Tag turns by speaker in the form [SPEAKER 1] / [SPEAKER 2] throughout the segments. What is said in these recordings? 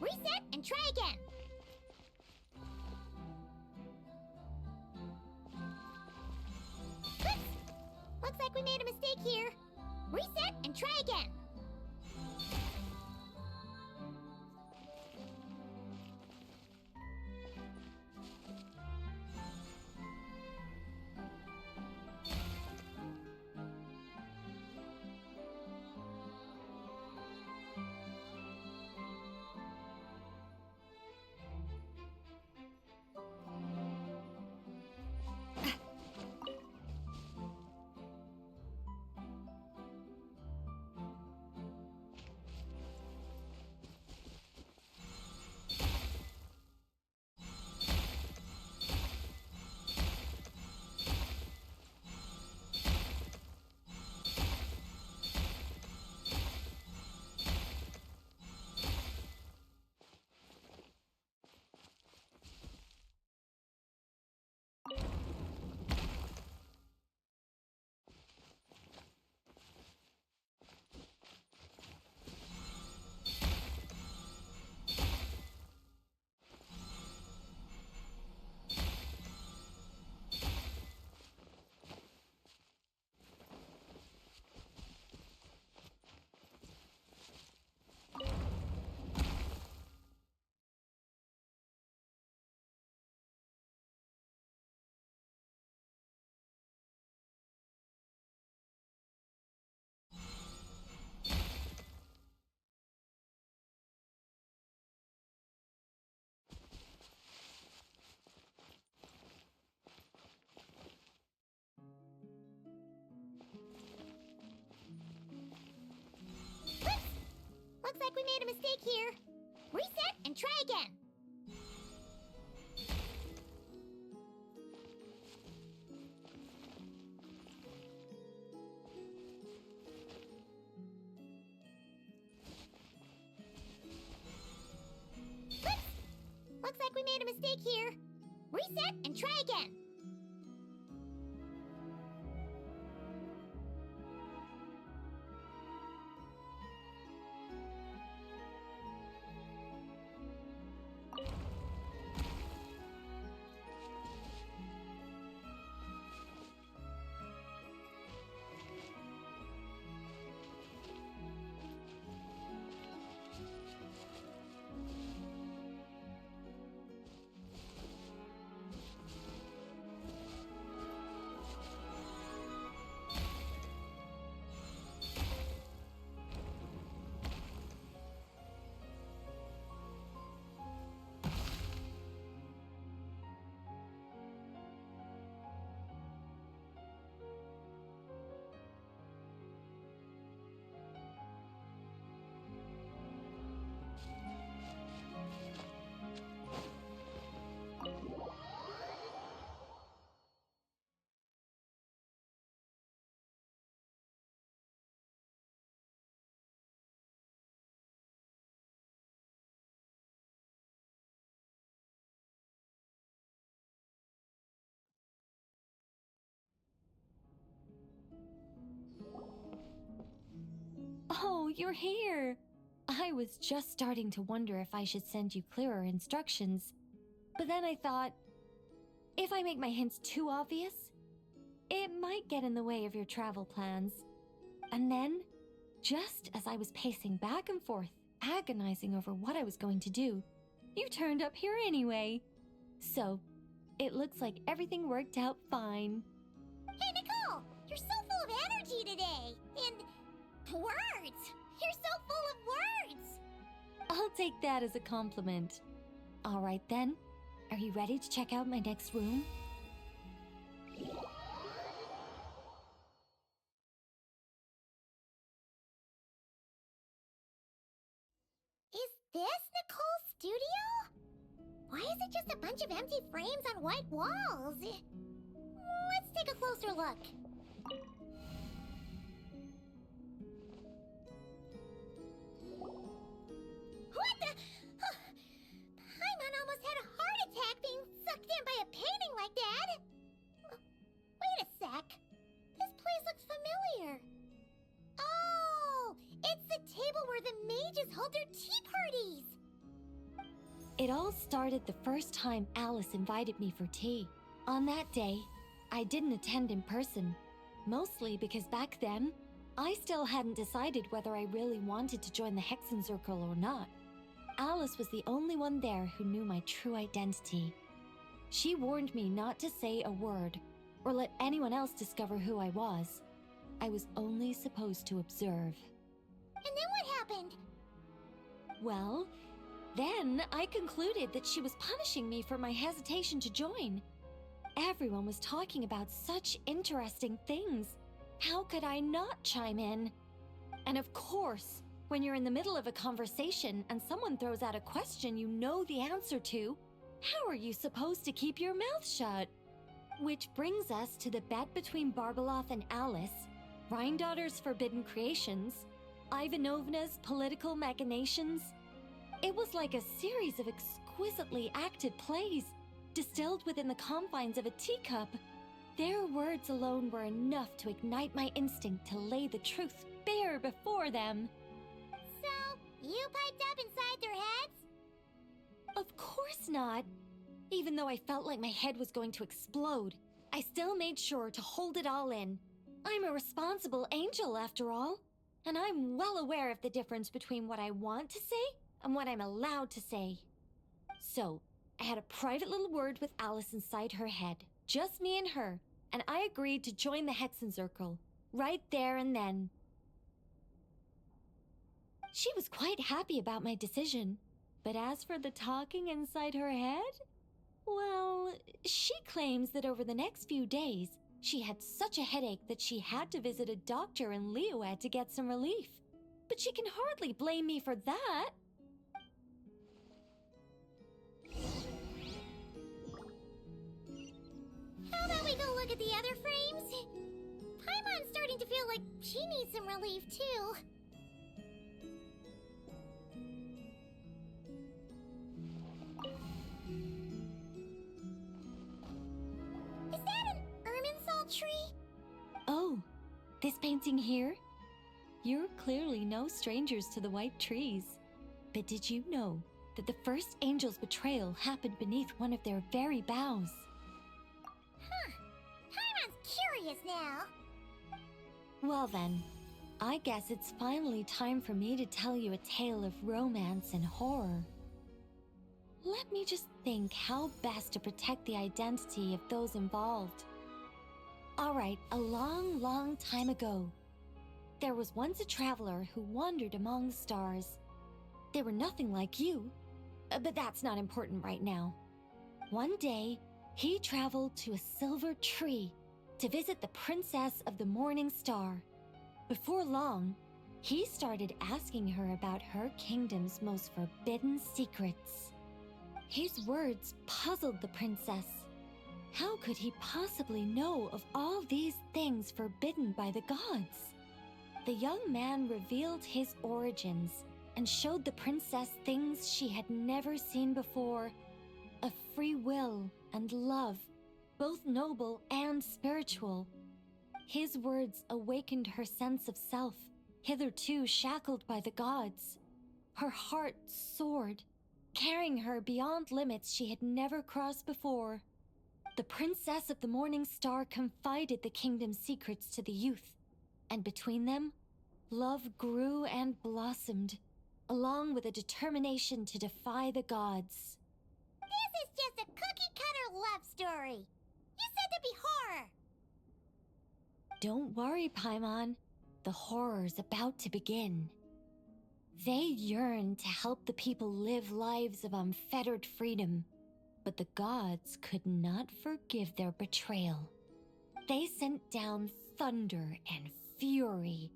[SPEAKER 1] Reset and try again. Oops! Looks like we made a mistake here. Reset and try again. Looks like we made a mistake here. Reset and try again. Oops! Looks like we made a mistake here. Reset and try again.
[SPEAKER 2] Oh, you're here! I was just starting to wonder if I should send you clearer instructions. But then I thought, if I make my hints too obvious, it might get in the way of your travel plans. And then, just as I was pacing back and forth, agonizing over what I was going to do, you turned up here anyway. So, it looks like everything worked out fine.
[SPEAKER 1] Hey, Nicole! You're so full of energy today! And words! You're so full of words!
[SPEAKER 2] I'll take that as a compliment. All right then, are you ready to check out my next room?
[SPEAKER 1] Is this Nicole's studio? Why is it just a bunch of empty frames on white walls? Let's take a closer look. What the? Paimon almost had a heart attack being sucked in by a painting like that. Wait a sec. This place looks familiar. Oh, it's the table where the mages hold their tea parties.
[SPEAKER 2] all started the first time Alice invited me for tea. On that day, I didn't attend in person, mostly because back then, I still hadn't decided whether I really wanted to join the Hexenzirkel or not. Alice was the only one there who knew my true identity. She warned me not to say a word or let anyone else discover who I was. I was only supposed to observe.
[SPEAKER 1] And then what happened?
[SPEAKER 2] Well, then I concluded that she was punishing me for my hesitation to join. Everyone was talking about such interesting things. How could I not chime in? And of course, when you're in the middle of a conversation and someone throws out a question you know the answer to, how are you supposed to keep your mouth shut? Which brings us to the bet between Barbeloth and Alice, Rhindaughter's forbidden creations, Ivanovna's political machinations. It was like a series of exquisitely acted plays, distilled within the confines of a teacup. Their words alone were enough to ignite my instinct to lay the truth bare before them.
[SPEAKER 1] So, you piped up inside their heads?
[SPEAKER 2] Of course not. Even though I felt like my head was going to explode, I still made sure to hold it all in. I'm a responsible angel, after all, and I'm well aware of the difference between what I want to say and what I'm allowed to say. So, I had a private little word with Alice inside her head, just me and her, and I agreed to join the Hexenzirkel, right there and then. She was quite happy about my decision, but as for the talking inside her head, well, she claims that over the next few days, she had such a headache that she had to visit a doctor in Liyue to get some relief. But she can hardly blame me for that.
[SPEAKER 1] How about we go look at the other frames? Paimon's starting to feel like she needs some relief, too. Is that an Irminsul tree?
[SPEAKER 2] Oh, this painting here? You're clearly no strangers to the white trees. But did you know that the first angel's betrayal happened beneath one of their very boughs?
[SPEAKER 1] Huh. Paimon's curious now.
[SPEAKER 2] Well then, I guess it's finally time for me to tell you a tale of romance and horror. Let me just think how best to protect the identity of those involved. Alright, a long, long time ago, there was once a traveler who wandered among the stars. They were nothing like you, but that's not important right now. One day, he traveled to a silver tree to visit the Princess of the Morning Star. Before long, he started asking her about her kingdom's most forbidden secrets. His words puzzled the princess. How could he possibly know of all these things forbidden by the gods? The young man revealed his origins and showed the princess things she had never seen before. A free will and love, both noble and spiritual. His words awakened her sense of self, hitherto shackled by the gods. Her heart soared, carrying her beyond limits she had never crossed before. The Princess of the Morning Star confided the kingdom's secrets to the youth, and between them, love grew and blossomed, along with a determination to defy the gods.
[SPEAKER 1] This is just a cookie-cutter love story. You said there'd be horror.
[SPEAKER 2] Don't worry, Paimon. The horror's about to begin. They yearn to help the people live lives of unfettered freedom, but the gods could not forgive their betrayal. They sent down thunder and fury,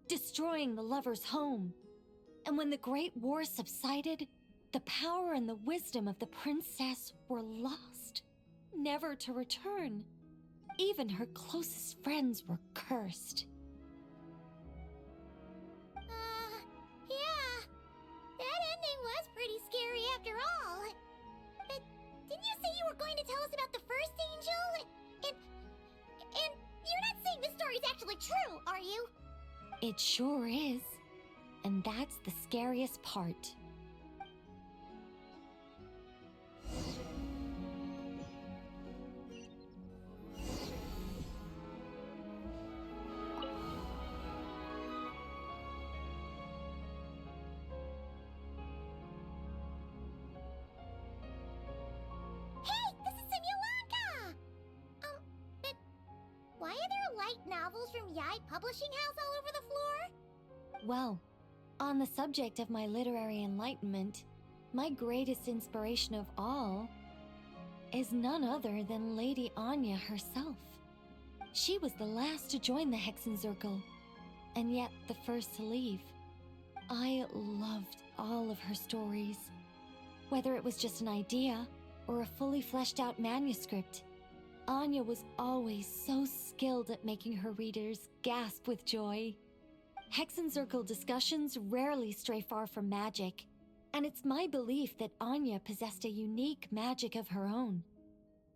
[SPEAKER 2] destroying the lovers' home. And when the Great War subsided, the power and the wisdom of the princess were lost, never to return. Even her closest friends were cursed.
[SPEAKER 1] Yeah. That ending was pretty scary after all. But didn't you say you were going to tell us about the first angel? And you're not saying this story's actually true, are you?
[SPEAKER 2] It sure is. And that's the scariest part.
[SPEAKER 1] novels from Yai Publishing House all over the floor?
[SPEAKER 2] Well, on the subject of my literary enlightenment, my greatest inspiration of all is none other than Lady Anya herself. She was the last to join the Hexenzirkel, and yet the first to leave. I loved all of her stories, whether it was just an idea or a fully fleshed out manuscript. Anya was always so skilled at making her readers gasp with joy. Hexenzirkel discussions rarely stray far from magic, and it's my belief that Anya possessed a unique magic of her own.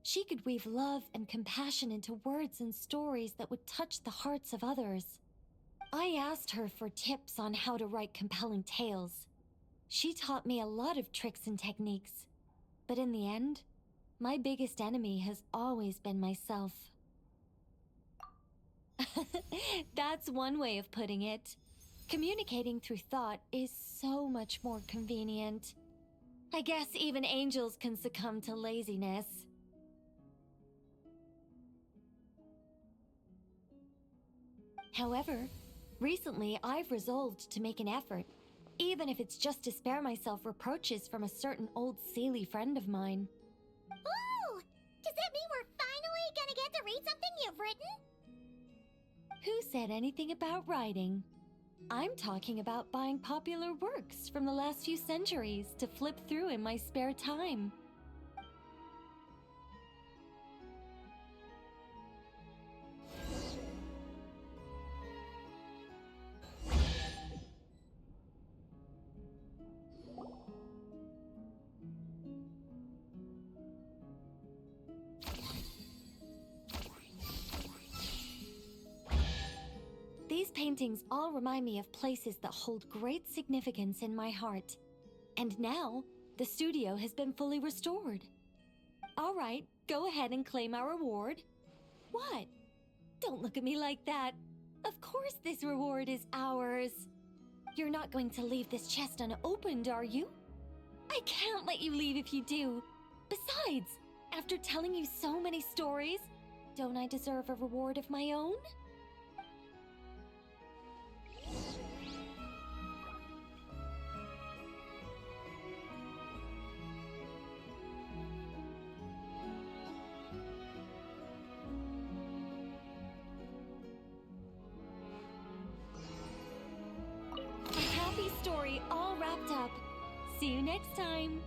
[SPEAKER 2] She could weave love and compassion into words and stories that would touch the hearts of others. I asked her for tips on how to write compelling tales. She taught me a lot of tricks and techniques, but in the end, my biggest enemy has always been myself. That's one way of putting it. Communicating through thought is so much more convenient. I guess even angels can succumb to laziness. However, recently I've resolved to make an effort, even if it's just to spare myself reproaches from a certain old Seelie friend of mine.
[SPEAKER 1] Oh! Does that mean we're finally gonna get to read something you've written?
[SPEAKER 2] Who said anything about writing? I'm talking about buying popular works from the last few centuries to flip through in my spare time. These paintings all remind me of places that hold great significance in my heart. And now, the studio has been fully restored. All right, go ahead and claim our reward. What? Don't look at me like that. Of course this reward is ours. You're not going to leave this chest unopened, are you? I can't let you leave if you do. Besides, after telling you so many stories, don't I deserve a reward of my own? A happy story all wrapped up. See you next time.